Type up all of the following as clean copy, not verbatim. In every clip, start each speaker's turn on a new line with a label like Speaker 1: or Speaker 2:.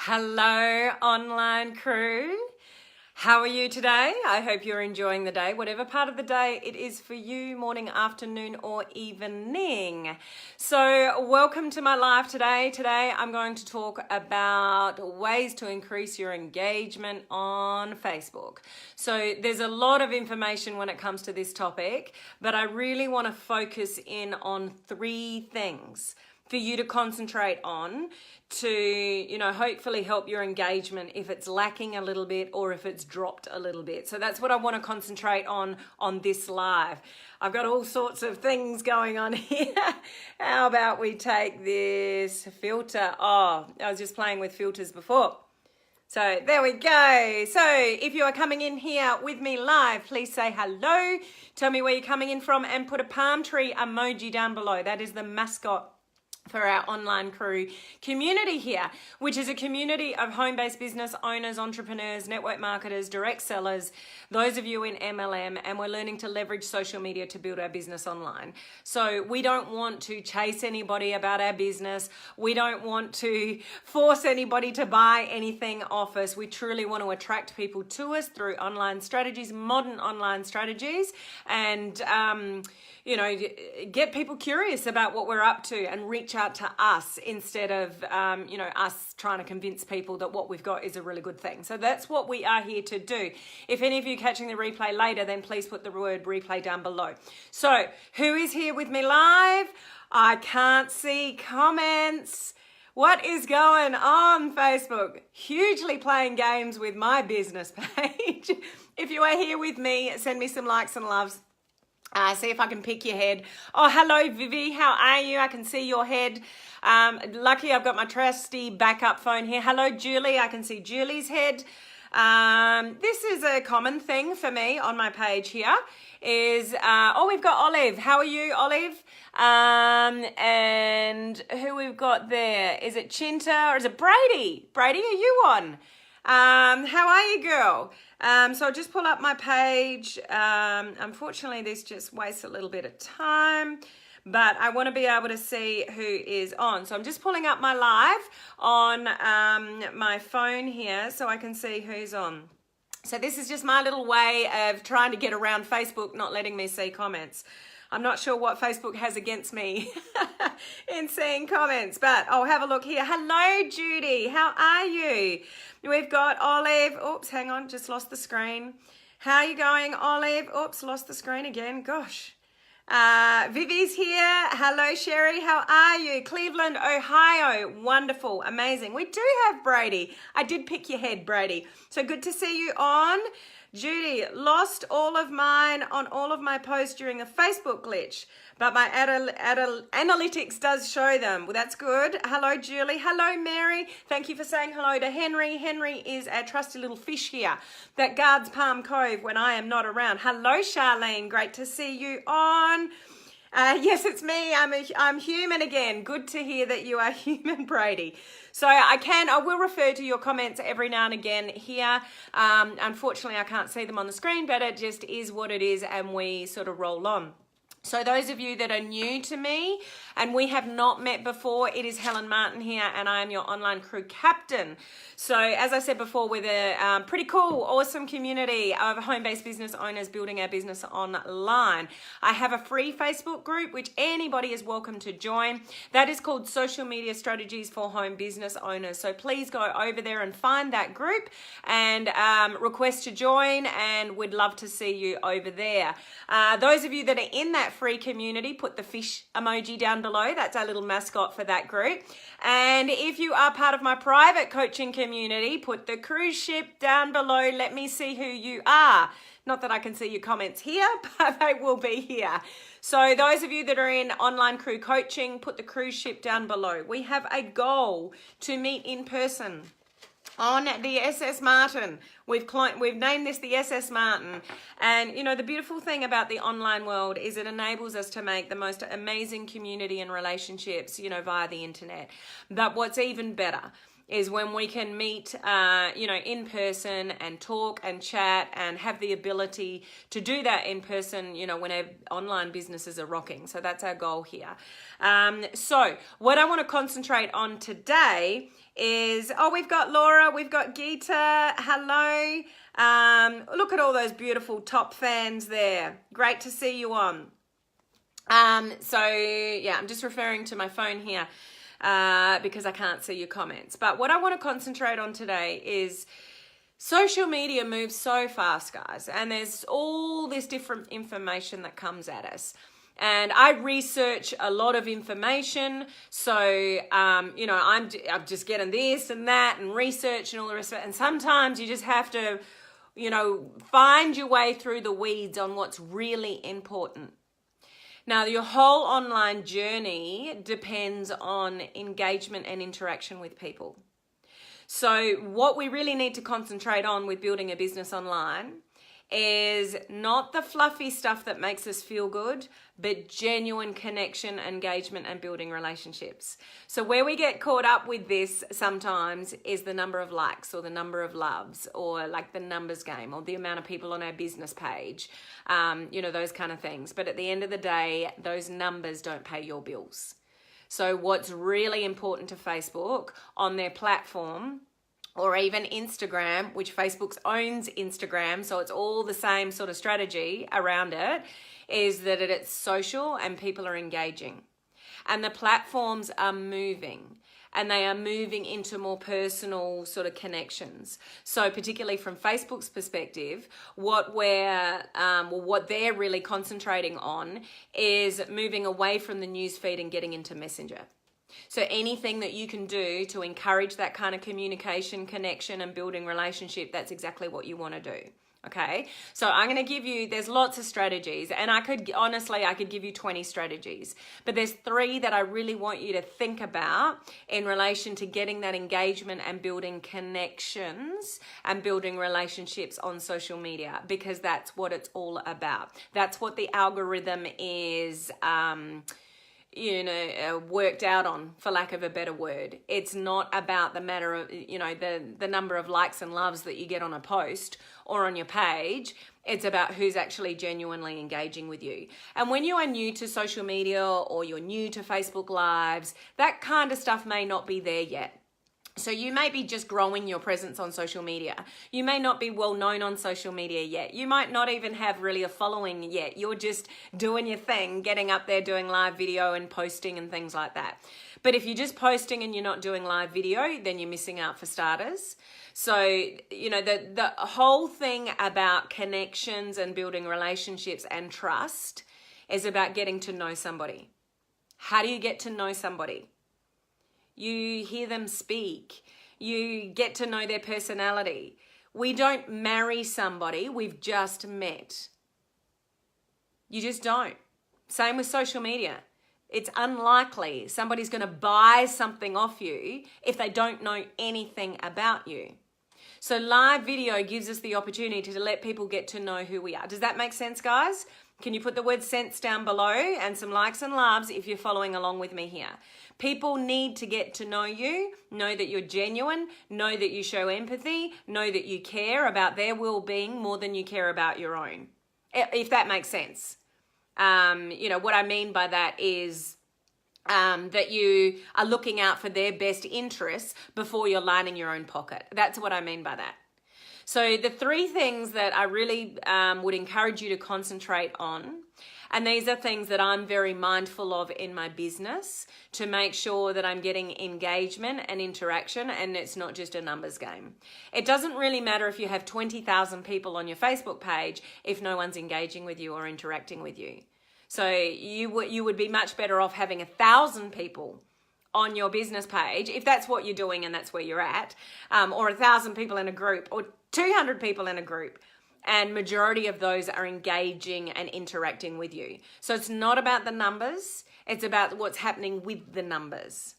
Speaker 1: Hello, online crew. How are you today? I hope you're enjoying the day, whatever part of the day it is for you, morning, afternoon, or evening. So welcome to my live today. Today I'm going to talk about ways to increase your engagement on Facebook. So there's a lot of information when it comes to this topic, but I really want to focus in on 3 things for you to concentrate on to, hopefully help your engagement if it's lacking a little bit or if it's dropped a little bit. So that's what I want to concentrate on this live. I've got all sorts of things going on here. How about we take this filter? Oh, I was just playing with filters before. So there we go. So if you are coming in here with me live, please say hello. Tell me where you're coming in from and put a palm tree emoji down below. That is the mascot for our online crew community here, which is a community of home-based business owners, entrepreneurs, network marketers, direct sellers, those of you in MLM, and we're learning to leverage social media to build our business online. So we don't want to chase anybody about our business. We don't want to force anybody to buy anything off us. We truly want to attract people to us through online strategies, modern online strategies, and get people curious about what we're up to and reach out to us instead of, us trying to convince people that what we've got is a really good thing. So that's what we are here to do. If any of you catching the replay later, then please put the word replay down below. So who is here with me live? I can't see comments. What is going on, Facebook? Hugely playing games with my business page. If you are here with me, send me some likes and loves. See if I can pick your head. Oh, hello, Vivi. How are you? I can see your head. Lucky I've got my trusty backup phone here. Hello, Julie. I can see Julie's head. This is a common thing for me on my page here is, we've got Olive. How are you, Olive? And who we've got there? Is it Chinta or is it Brady? Brady, are you on? How are you, girl? So I'll just pull up my page. Unfortunately, this just wastes a little bit of time, but I want to be able to see who is on. So I'm just pulling up my live on my phone here so I can see who's on. So this is just my little way of trying to get around Facebook not letting me see comments. I'm not sure what Facebook has against me in seeing comments, but I'll have a look here. Hello, Judy. How are you? We've got Olive. Oops, hang on. Just lost the screen. How are you going, Olive? Oops, lost the screen again. Gosh. Vivi's here. Hello, Sherry. How are you? Cleveland, Ohio. Wonderful. Amazing. We do have Brady. I did pick your head, Brady. So good to see you on. Judy, lost all of mine on all of my posts during a Facebook glitch, but my analytics does show them. Well, that's good. Hello, Julie. Hello, Mary. Thank you for saying hello to Henry. Henry is our trusty little fish here that guards Palm Cove when I am not around. Hello, Charlene. Great to see you on. Yes, it's me. I'm human again. Good to hear that you are human, Brady. So I will refer to your comments every now and again here. Unfortunately, I can't see them on the screen, but it just is what it is, and we sort of roll on. So those of you that are new to me and we have not met before, it is Helen Martin here and I am your online crew captain. So as I said before, we're the pretty cool, awesome community of home-based business owners building our business online. I have a free Facebook group which anybody is welcome to join. That is called Social Media Strategies for Home Business Owners. So please go over there and find that group and request to join, and we'd love to see you over there. Those of you that are in that free community, put the fish emoji down below. That's our little mascot for that group. And if you are part of my private coaching community, put the cruise ship down below. Let me see who you are. Not that I can see your comments here, but they will be here. So those of you that are in online crew coaching, put the cruise ship down below. We have a goal to meet in person on the SS Martin. We've named this the SS Martin. And the beautiful thing about the online world is it enables us to make the most amazing community and relationships, via the internet. But what's even better is when we can meet, in person and talk and chat and have the ability to do that in person, when our online businesses are rocking. So that's our goal here. So what I want to concentrate on today is, we've got Laura, we've got Geeta, hello. Look at all those beautiful top fans there. Great to see you on. I'm just referring to my phone here because I can't see your comments. But what I want to concentrate on today is social media moves so fast, guys, and there's all this different information that comes at us. And I research a lot of information. So, I'm just getting this and that and research and all the rest of it. And sometimes you just have to, find your way through the weeds on what's really important. Now, your whole online journey depends on engagement and interaction with people. So what we really need to concentrate on with building a business online is not the fluffy stuff that makes us feel good, but genuine connection, engagement, and building relationships. So where we get caught up with this sometimes is the number of likes or the number of loves or like the numbers game or the amount of people on our business page, those kind of things. But at the end of the day, those numbers don't pay your bills. So what's really important to Facebook on their platform, or even Instagram, which Facebook owns Instagram, so it's all the same sort of strategy around it, is that it's social and people are engaging. And the platforms are moving, and they are moving into more personal sort of connections. So particularly from Facebook's perspective, what they're really concentrating on is moving away from the newsfeed and getting into Messenger. So anything that you can do to encourage that kind of communication, connection, and building relationship, that's exactly what you want to do. Okay, so I'm going to give you, there's lots of strategies, and I could give you 20 strategies, but there's 3 that I really want you to think about in relation to getting that engagement and building connections and building relationships on social media, because that's what it's all about. That's what the algorithm is, worked out on, for lack of a better word. It's not about the matter of, the number of likes and loves that you get on a post or on your page. It's about who's actually genuinely engaging with you. And when you are new to social media or you're new to Facebook Lives, that kind of stuff may not be there yet. So you may be just growing your presence on social media. You may not be well known on social media yet. You might not even have really a following yet. You're just doing your thing, getting up there, doing live video and posting and things like that. But if you're just posting and you're not doing live video, then you're missing out for starters. So, the whole thing about connections and building relationships and trust is about getting to know somebody. How do you get to know somebody? You hear them speak. You get to know their personality. We don't marry somebody we've just met. You just don't. Same with social media. It's unlikely somebody's going to buy something off you if they don't know anything about you. So live video gives us the opportunity to let people get to know who we are. Does that make sense, guys? Can you put the word sense down below and some likes and loves if you're following along with me here? People need to get to know you, know that you're genuine, know that you show empathy, know that you care about their well-being more than you care about your own, if that makes sense. What I mean by that is that you are looking out for their best interests before you're lining your own pocket. That's what I mean by that. So the 3 things that I really would encourage you to concentrate on, and these are things that I'm very mindful of in my business to make sure that I'm getting engagement and interaction, and it's not just a numbers game. It doesn't really matter if you have 20,000 people on your Facebook page if no one's engaging with you or interacting with you. So you would be much better off having 1,000 people on your business page, if that's what you're doing and that's where you're at, or 1,000 people in a group or 200 people in a group, and majority of those are engaging and interacting with you. So it's not about the numbers, it's about what's happening with the numbers.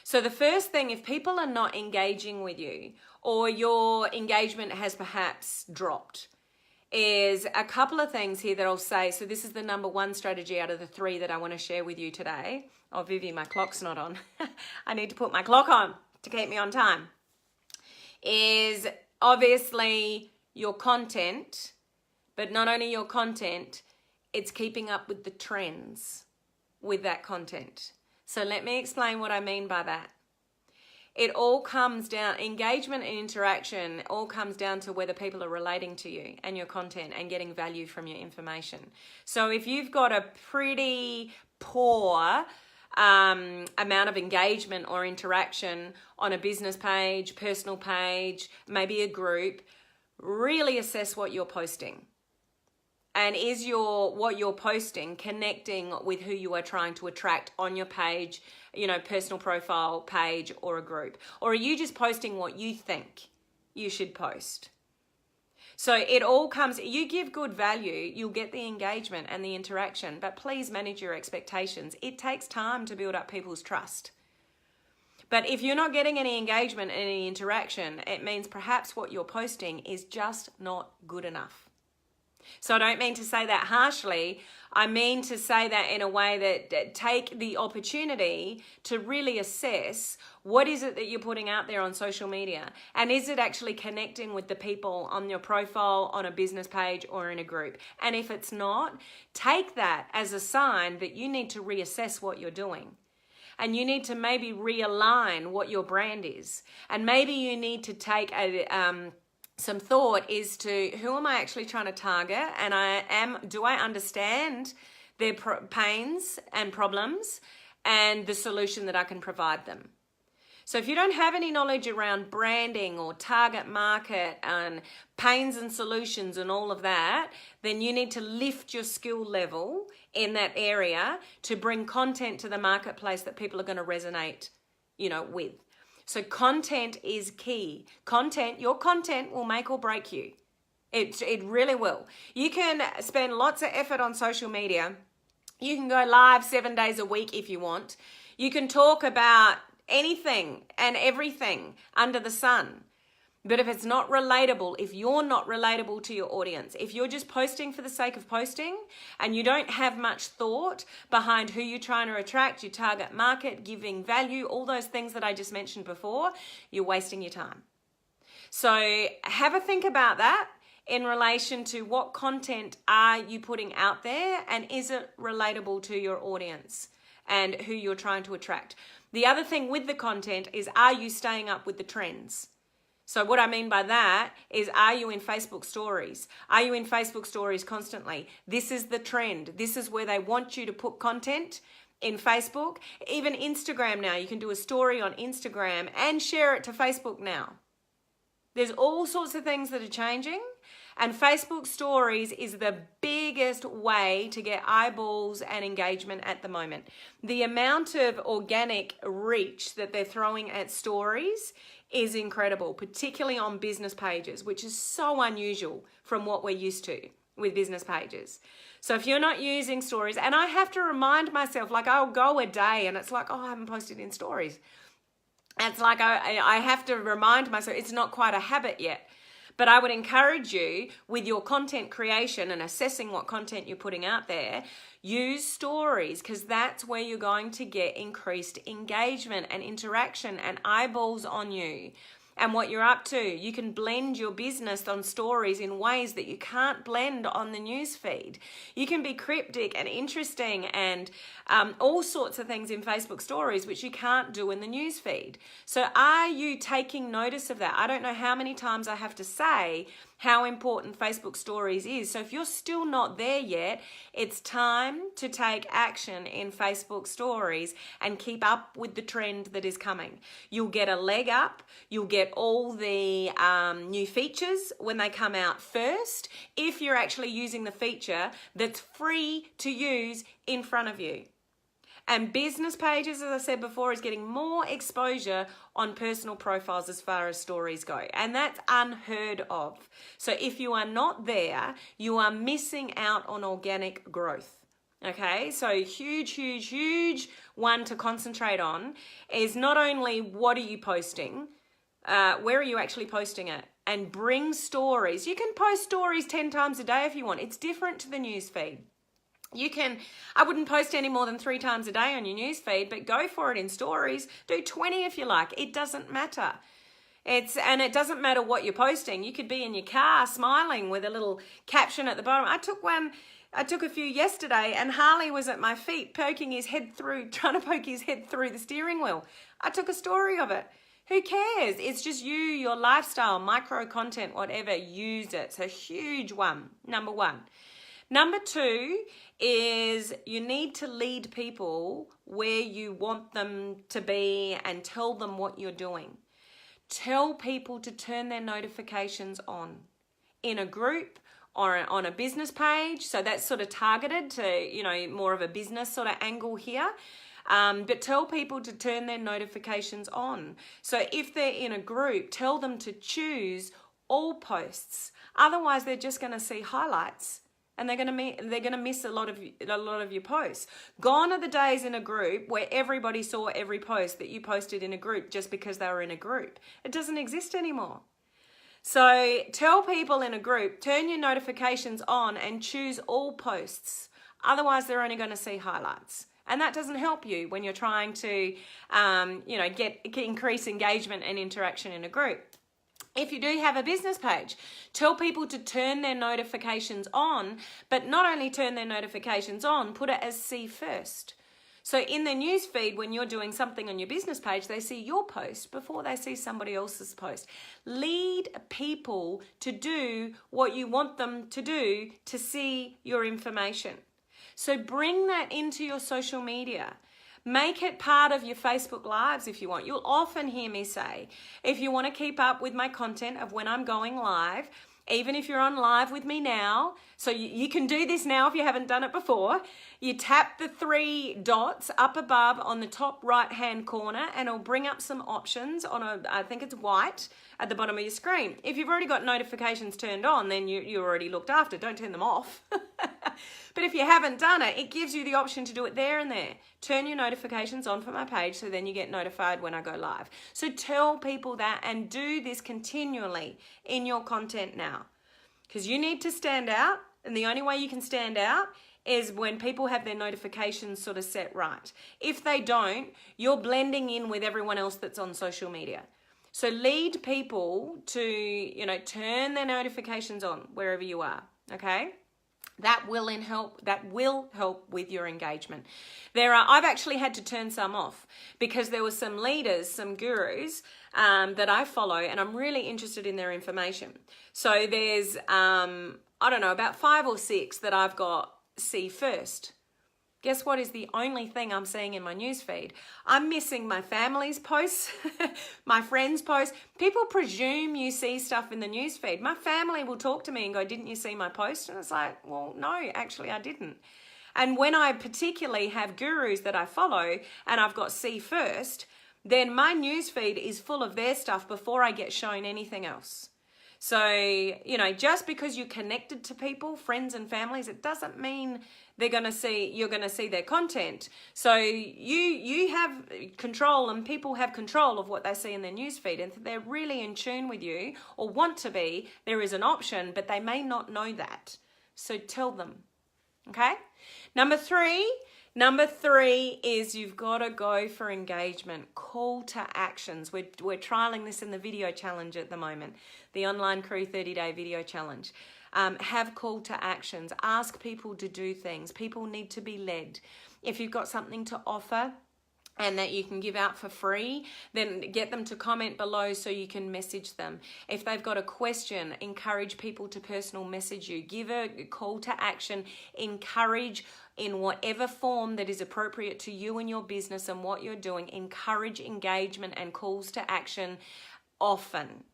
Speaker 1: So the first thing, if people are not engaging with you or your engagement has perhaps dropped, is a couple of things here that I'll say. So this is the number 1 strategy out of the 3 that I want to share with you today. Oh, Vivi, my clock's not on. I need to put my clock on. to keep me on time, is obviously your content, but not only your content, it's keeping up with the trends with that content. So let me explain what I mean by that. It all comes down, engagement and interaction all comes down to whether people are relating to you and your content and getting value from your information. So if you've got a pretty poor amount of engagement or interaction on a business page, personal page, maybe a group, really assess what you're posting. And is what you're posting connecting with who you are trying to attract on your page, personal profile page or a group? Or are you just posting what you think you should post? So it all comes, you give good value, you'll get the engagement and the interaction, but please manage your expectations. It takes time to build up people's trust. But if you're not getting any engagement and any interaction, it means perhaps what you're posting is just not good enough. So I don't mean to say that harshly. I mean to say that in a way that take the opportunity to really assess what is it that you're putting out there on social media, and is it actually connecting with the people on your profile, on a business page or in a group? And if it's not, take that as a sign that you need to reassess what you're doing. And you need to maybe realign what your brand is. And maybe you need to take some thought as to who am I actually trying to target, and do I understand their pains and problems and the solution that I can provide them. So if you don't have any knowledge around branding or target market and pains and solutions and all of that, then you need to lift your skill level in that area to bring content to the marketplace that people are going to resonate, with. So content is key. Your content will make or break you. It really will. You can spend lots of effort on social media. You can go live 7 days a week if you want. You can talk about anything and everything under the sun. But if it's not relatable, if you're not relatable to your audience, if you're just posting for the sake of posting and you don't have much thought behind who you're trying to attract, your target market, giving value, all those things that I just mentioned before, you're wasting your time. So have a think about that in relation to what content are you putting out there, and is it relatable to your audience and who you're trying to attract. The other thing with the content is, are you staying up with the trends? So what I mean by that is, are you in Facebook stories? Are you in Facebook stories constantly? This is the trend. This is where they want you to put content in Facebook. Even Instagram now, you can do a story on Instagram and share it to Facebook now. There's all sorts of things that are changing, and Facebook stories is the biggest way to get eyeballs and engagement at the moment. The amount of organic reach that they're throwing at stories is incredible, particularly on business pages, which is so unusual from what we're used to with business pages. So if you're not using stories, and I have to remind myself, like I'll go a day and it's like, oh, I haven't posted in stories. It's like I have to remind myself, it's not quite a habit yet. But I would encourage you with your content creation and assessing what content you're putting out there, use stories, because that's where you're going to get increased engagement and interaction and eyeballs on you and what you're up to. You can blend your business on stories in ways that you can't blend on the news feed. You can be cryptic and interesting and all sorts of things in Facebook stories which you can't do in the news feed. So are you taking notice of that? I don't know how many times I have to say how important Facebook stories is. So if you're still not there yet, it's time to take action in Facebook stories and keep up with the trend that is coming. You'll get a leg up. You'll get all the new features when they come out first, if you're actually using the feature that's free to use in front of you. And business pages, as I said before, is getting more exposure on personal profiles as far as stories go. And that's unheard of. So if you are not there, you are missing out on organic growth. Okay, so huge one to concentrate on is not only what are you posting, where are you actually posting it? And bring stories. You can post stories 10 times a day if you want. It's different to the news feed. I wouldn't post any more than 3 times a day on your newsfeed, but go for it in stories. Do 20 if you like. It doesn't matter. And it doesn't matter what you're posting. You could be in your car smiling with a little caption at the bottom. I took a few yesterday, and Harley was at my feet trying to poke his head through the steering wheel. I took a story of it. Who cares? It's just you, your lifestyle, micro content, whatever, use it. It's a huge one, number 1. Number 2 is you need to lead people where you want them to be and tell them what you're doing. Tell people to turn their notifications on in a group or on a business page. So that's sort of targeted to, more of a business sort of angle here. But tell people to turn their notifications on. So if they're in a group, tell them to choose all posts. Otherwise, they're just going to see highlights. And they're going to miss a lot of your posts. Gone are the days in a group where everybody saw every post that you posted in a group just because they were in a group. It doesn't exist anymore. So tell people in a group, turn your notifications on and choose all posts. Otherwise, they're only going to see highlights. And that doesn't help you when you're trying to, increase engagement and interaction in a group. If you do have a business page, tell people to turn their notifications on, but not only turn their notifications on, put it as see first. So in their newsfeed, when you're doing something on your business page, they see your post before they see somebody else's post. Lead people to do what you want them to do to see your information. So bring that into your social media. Make it part of your Facebook Lives if you want. You'll often hear me say, if you want to keep up with my content of when I'm going live, even if you're on live with me now, so you can do this now if you haven't done it before, you tap the 3 dots up above on the top right-hand corner and it'll bring up some options on I think it's white at the bottom of your screen. If you've already got notifications turned on, then you're already looked after. Don't turn them off. But if you haven't done it, it gives you the option to do it there and there. Turn your notifications on for my page so then you get notified when I go live. So tell people that and do this continually in your content now. Because you need to stand out, and the only way you can stand out is when people have their notifications sort of set right. If they don't, you're blending in with everyone else that's on social media. So lead people to, turn their notifications on wherever you are, okay? That will help with your engagement. I've actually had to turn some off because there were some leaders, some gurus that I follow, and I'm really interested in their information. So there's, about 5 or 6 that I've got see first. Guess what is the only thing I'm seeing in my newsfeed? I'm missing my family's posts, my friends' posts. People presume you see stuff in the newsfeed. My family will talk to me and go, didn't you see my post? And it's like, well, no, actually I didn't. And when I particularly have gurus that I follow and I've got see first, then my newsfeed is full of their stuff before I get shown anything else. So, just because you're connected to people, friends and families, it doesn't mean you're going to see their content. So you have control, and people have control of what they see in their newsfeed. And if they're really in tune with you or want to be, there is an option, but they may not know that. So tell them, okay? Number three is you've got to go for engagement. Call to actions. We're trialing this in the video challenge at the moment, the Online Crew 30-day video challenge. Have call to actions. Ask people to do things. People need to be led. If you've got something to offer and that you can give out for free, then get them to comment below so you can message them. If they've got a question, encourage people to personal message you. Give a call to action. Encourage in whatever form that is appropriate to you and your business and what you're doing. Encourage engagement and calls to action often.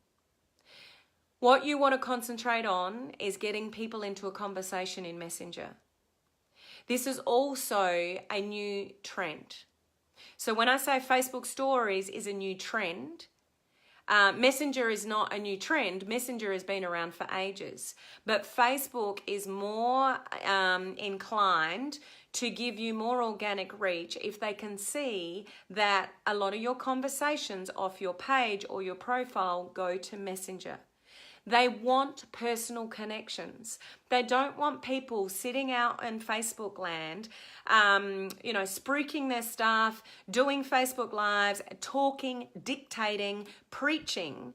Speaker 1: What you want to concentrate on is getting people into a conversation in Messenger. This is also a new trend. So when I say Facebook Stories is a new trend, Messenger is not a new trend. Messenger has been around for ages. But Facebook is more inclined to give you more organic reach if they can see that a lot of your conversations off your page or your profile go to Messenger. They want personal connections. They don't want people sitting out in Facebook land, spruiking their stuff, doing Facebook Lives, talking, dictating, preaching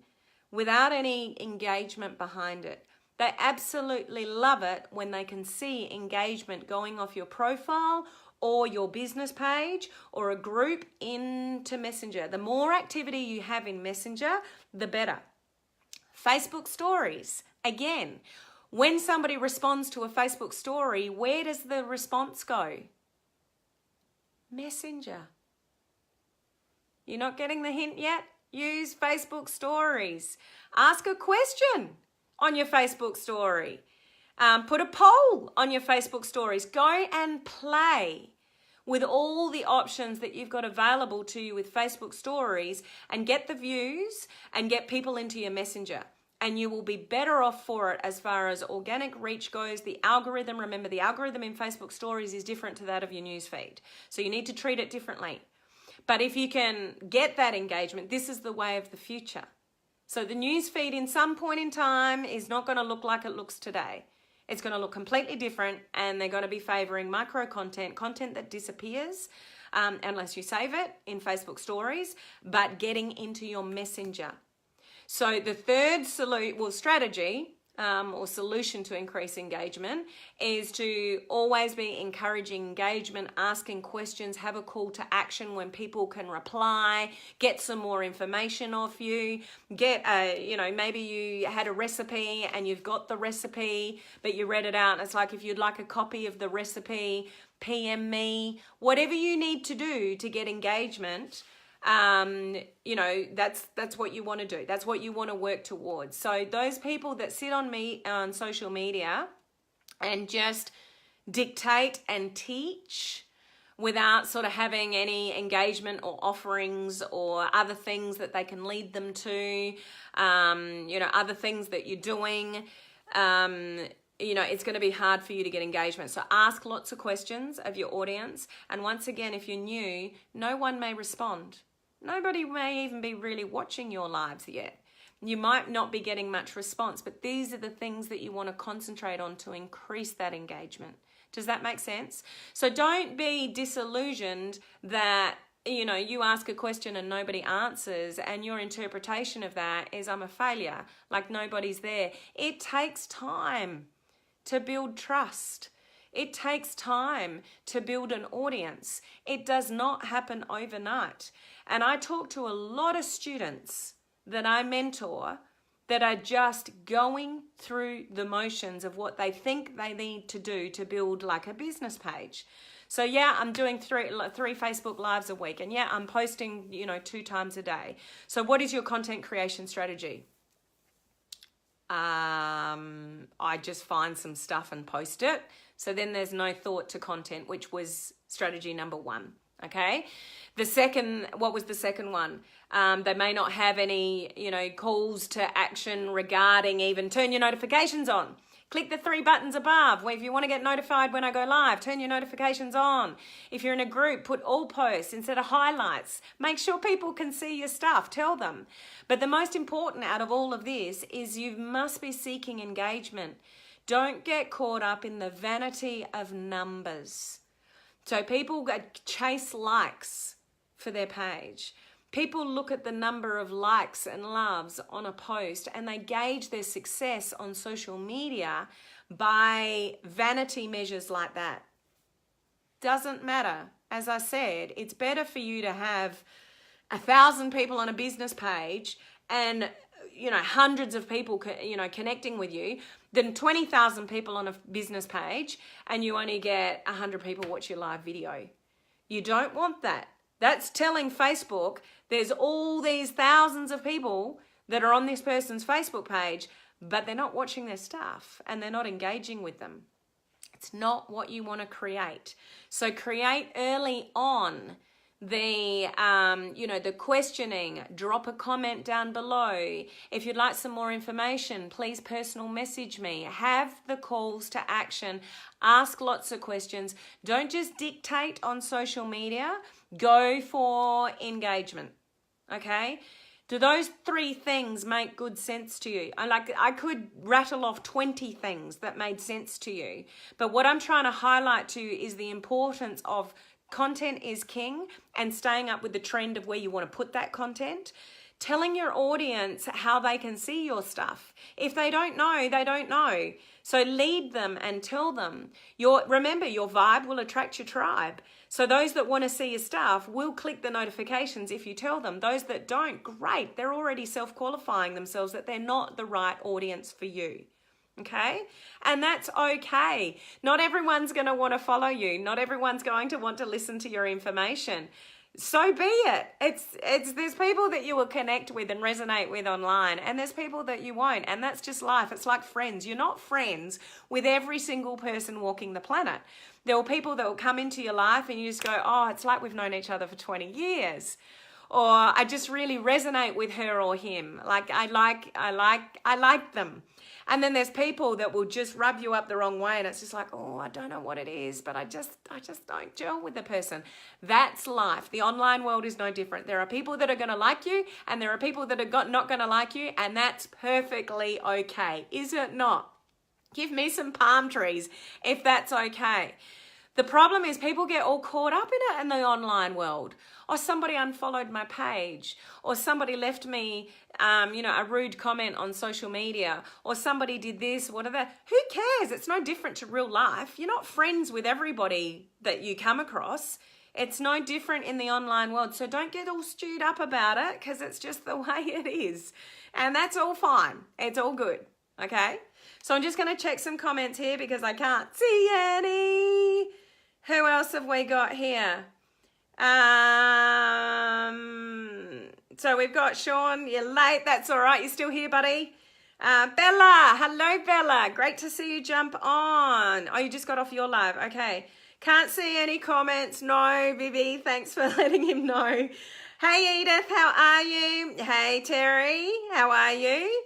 Speaker 1: without any engagement behind it. They absolutely love it when they can see engagement going off your profile or your business page or a group into Messenger. The more activity you have in Messenger, the better. Facebook stories, again, when somebody responds to a Facebook story, where does the response go? Messenger. You're not getting the hint yet? Use Facebook stories. Ask a question on your Facebook story. Put a poll on your Facebook stories. Go and play with all the options that you've got available to you with Facebook stories and get the views and get people into your Messenger. And you will be better off for it as far as organic reach goes. The algorithm, remember, the algorithm in Facebook stories is different to that of your newsfeed. So you need to treat it differently. But if you can get that engagement, this is the way of the future. So the newsfeed in some point in time is not going to look like it looks today. It's going to look completely different, and they're going to be favoring micro content that disappears unless you save it in Facebook stories, but getting into your Messenger. So the third strategy or solution to increase engagement is to always be encouraging engagement, asking questions, have a call to action when people can reply, get some more information off you, maybe you had a recipe and you've got the recipe, but you read it out and it's like, if you'd like a copy of the recipe, PM me, whatever you need to do to get engagement. That's what you want to do. That's what you want to work towards. So those people that sit on social media and just dictate and teach without sort of having any engagement or offerings or other things that they can lead them to, other things that you're doing, it's going to be hard for you to get engagement. So ask lots of questions of your audience. And once again, if you're new, no one may respond. Nobody may even be really watching your lives yet. You might not be getting much response, but these are the things that you want to concentrate on to increase that engagement. Does that make sense? So don't be disillusioned that, you ask a question and nobody answers and your interpretation of that is I'm a failure, like nobody's there. It takes time to build trust. It takes time to build an audience. It does not happen overnight. And I talk to a lot of students that I mentor that are just going through the motions of what they think they need to do to build like a business page. So yeah, I'm doing three Facebook Lives a week. And yeah, I'm posting, 2 times a day. So what is your content creation strategy? I just find some stuff and post it. So then there's no thought to content, which was strategy number 1. Okay. What was the second one? They may not have any, calls to action regarding even turn your notifications on. Click the 3 buttons above. If you want to get notified when I go live, turn your notifications on. If you're in a group, put all posts instead of highlights. Make sure people can see your stuff. Tell them. But the most important out of all of this is you must be seeking engagement. Don't get caught up in the vanity of numbers. So people chase likes for their page. People look at the number of likes and loves on a post and they gauge their success on social media by vanity measures like that. Doesn't matter. As I said, it's better for you to have 1,000 people on a business page and hundreds of people connecting with you than 20,000 people on a business page and you only get 100 people watch your live video. You don't want that. That's telling Facebook there's all these thousands of people that are on this person's Facebook page, but they're not watching their stuff and they're not engaging with them. It's not what you want to create. So create early on the questioning. Drop a comment down below. If you'd like some more information, please personal message me. Have the calls to action. Ask lots of questions. Don't just dictate on social media. Go for engagement. Okay? Do those 3 things make good sense to you? I could rattle off 20 things that made sense to you. But what I'm trying to highlight to you is the importance of content is king, and staying up with the trend of where you want to put that content. Telling your audience how they can see your stuff. If they don't know, they don't know. So lead them and tell them. Remember, your vibe will attract your tribe. So those that want to see your stuff will click the notifications if you tell them. Those that don't, great. They're already self-qualifying themselves that they're not the right audience for you. Okay? And that's okay. Not everyone's going to want to follow you. Not everyone's going to want to listen to your information. So be it. There's people that you will connect with and resonate with online, and there's people that you won't, and that's just life. It's like friends. You're not friends with every single person walking the planet. There will people that will come into your life and you just go, oh, it's like we've known each other for 20 years. Or I just really resonate with her or him. Like I like them. And then there's people that will just rub you up the wrong way, and it's just like, oh, I don't know what it is, but I just don't gel with the person. That's life. The online world is no different. There are people that are going to like you, and there are people that are not going to like you, and that's perfectly okay. Is it not? Give me some palm trees if that's okay. The problem is people get all caught up in it in the online world. Or somebody unfollowed my page, or somebody left me, a rude comment on social media, or somebody did this, whatever. Who cares? It's no different to real life. You're not friends with everybody that you come across. It's no different in the online world. So don't get all stewed up about it, because it's just the way it is. And that's all fine. It's all good. Okay? So I'm just going to check some comments here because I can't see any. Who else have we got here? So we've got Sean. You're late. That's all right. You're still here, buddy. Bella. Hello, Bella. Great to see you jump on. Oh, you just got off your live. Okay. Can't see any comments. No, Vivi. Thanks for letting him know. Hey, Edith. How are you? Hey, Terry. How are you?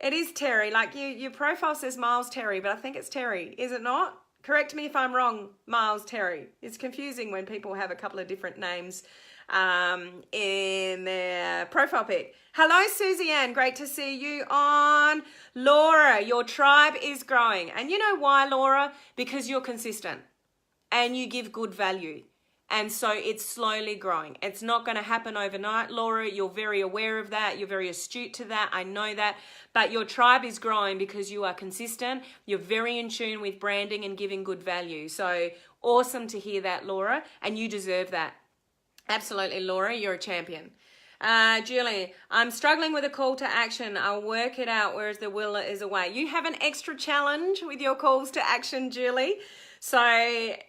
Speaker 1: It is Terry. Like your profile says Miles Terry, but I think it's Terry. Is it not? Correct me if I'm wrong, Miles Terry. It's confusing when people have a couple of different names in their profile pic. Hello, Susie Ann. Great to see you on. Laura, your tribe is growing. And you know why, Laura? Because you're consistent and you give good value. And so it's slowly growing. It's not going to happen overnight, Laura. You're very aware of that. You're very astute to that. I know that. But your tribe is growing because you are consistent. You're very in tune with branding and giving good value. So awesome to hear that, Laura. And you deserve that. Absolutely, Laura. You're a champion. Julie, I'm struggling with a call to action. I'll work it out, whereas the will is away. You have an extra challenge with your calls to action, Julie. So,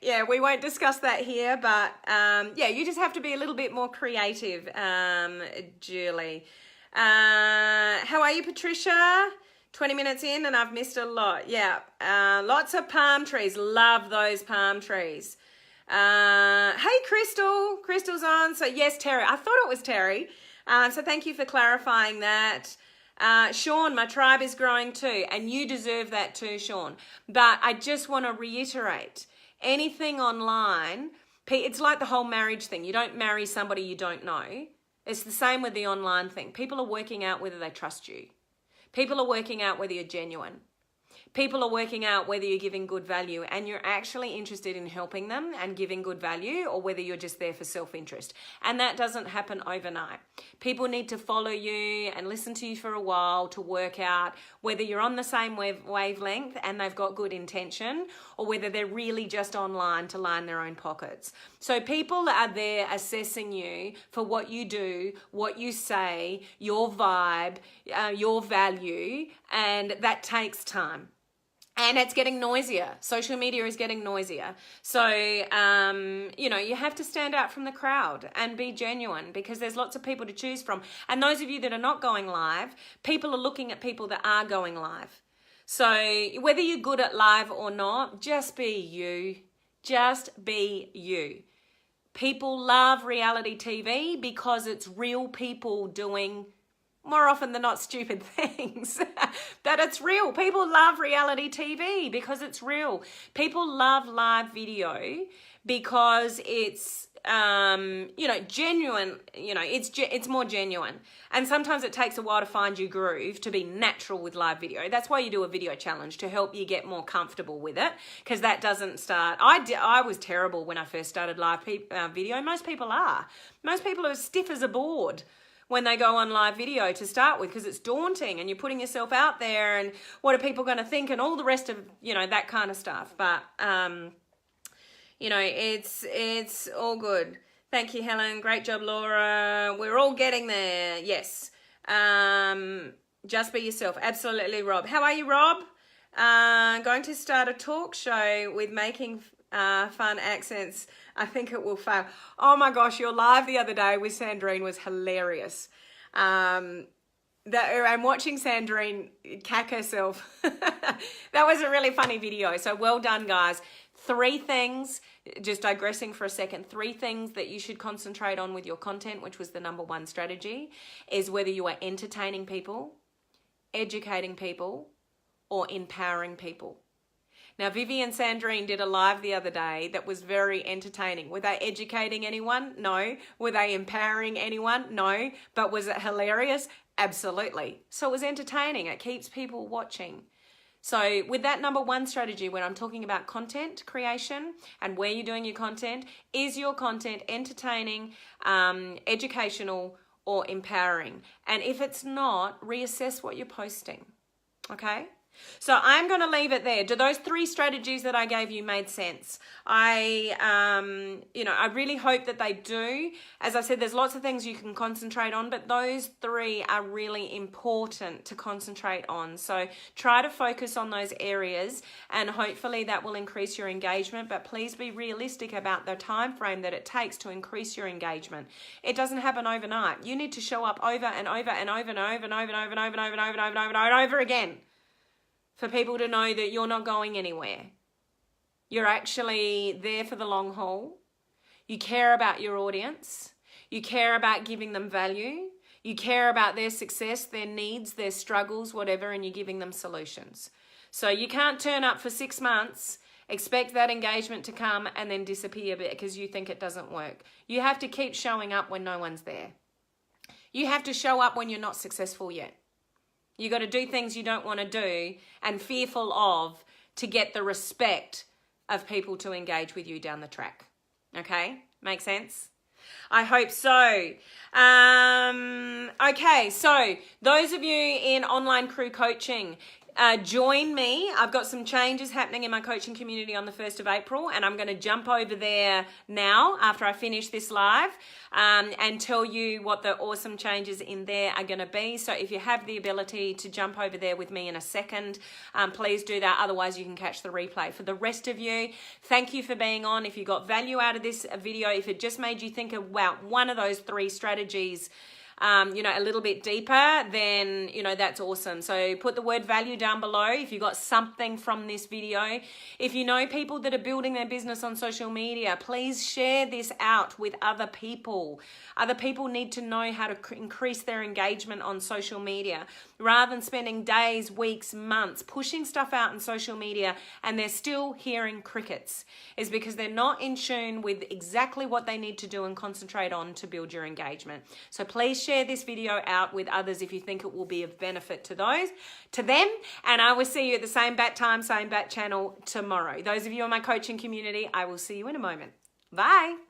Speaker 1: yeah, we won't discuss that here, but, yeah, you just have to be a little bit more creative, Julie. How are you, Patricia? 20 minutes in and I've missed a lot. Yeah, lots of palm trees. Love those palm trees. Hey, Crystal. Crystal's on. So, yes, Terry. I thought it was Terry. So thank you for clarifying that. Sean, my tribe is growing too, and you deserve that too, Sean. But I just want to reiterate, anything online, it's like the whole marriage thing. You don't marry somebody you don't know. It's the same with the online thing. People are working out whether they trust you. People are working out whether you're genuine. People are working out whether you're giving good value and you're actually interested in helping them and giving good value, or whether you're just there for self-interest. And that doesn't happen overnight. People need to follow you and listen to you for a while to work out whether you're on the same wavelength and they've got good intention, or whether they're really just online to line their own pockets. So people are there assessing you for what you do, what you say, your vibe, your value, and that takes time. And it's getting noisier. Social media is getting noisier. So, you have to stand out from the crowd and be genuine, because there's lots of people to choose from. And those of you that are not going live, people are looking at people that are going live. So whether you're good at live or not, just be you. Just be you. People love reality TV because it's real people doing, more often than not, stupid things. But it's real. People love reality TV because it's real. People love live video because it's genuine, it's more genuine. And sometimes it takes a while to find your groove to be natural with live video. That's why you do a video challenge, to help you get more comfortable with it, because that doesn't start. I was terrible when I first started live video. Most people are. Most people are stiff as a board when they go on live video to start with, because it's daunting and you're putting yourself out there and what are people going to think and all the rest of, that kind of stuff. But, it's all good. Thank you, Helen. Great job, Laura. We're all getting there. Yes. Just be yourself. Absolutely, Rob. How are you, Rob? Going to start a talk show with making fun accents. I think it will fail. Oh my gosh, your live the other day with Sandrine was hilarious. I'm watching Sandrine cack herself. That was a really funny video. So well done, guys. 3 things, just digressing for a second, 3 things that you should concentrate on with your content, which was the number 1 strategy, is whether you are entertaining people, educating people, or empowering people. Now, Vivi and Sandrine did a live the other day that was very entertaining. Were they educating anyone? No. Were they empowering anyone? No. But was it hilarious? Absolutely. So it was entertaining. It keeps people watching. So with that number 1 strategy, when I'm talking about content creation and where you're doing your content, is your content entertaining, educational, or empowering? And if it's not, reassess what you're posting. Okay? So I'm going to leave it there. Do those 3 strategies that I gave you made sense? I really hope that they do. As I said, there's lots of things you can concentrate on, but those 3 are really important to concentrate on. So try to focus on those areas, and hopefully that will increase your engagement. But please be realistic about the time frame that it takes to increase your engagement. It doesn't happen overnight. You need to show up over and over and over and over and over and over and over and over and over and over and over and over again, for people to know that you're not going anywhere. You're actually there for the long haul. You care about your audience. You care about giving them value. You care about their success, their needs, their struggles, whatever, and you're giving them solutions. So you can't turn up for 6 months, expect that engagement to come, and then disappear because you think it doesn't work. You have to keep showing up when no one's there. You have to show up when you're not successful yet. You got to do things you don't want to do and fearful of, to get the respect of people to engage with you down the track. Okay? Make sense? I hope so. Okay, so those of you in Online Crew Coaching, join me. I've got some changes happening in my coaching community on the 1st of April, and I'm going to jump over there now after I finish this live and tell you what the awesome changes in there are going to be. So if you have the ability to jump over there with me in a second, please do that. Otherwise, you can catch the replay. For the rest of you, thank you for being on. If you got value out of this video, if it just made you think about one of those 3 strategies, a little bit deeper, then, that's awesome. So put the word value down below if you got something from this video. If you know people that are building their business on social media, please share this out with other people. Other people need to know how to increase their engagement on social media. Rather than spending days, weeks, months pushing stuff out on social media and they're still hearing crickets, is because they're not in tune with exactly what they need to do and concentrate on to build your engagement. So please share this video out with others if you think it will be of benefit to them, and I will see you at the same bat time, same bat channel tomorrow. Those of you in my coaching community, I will see you in a moment. Bye.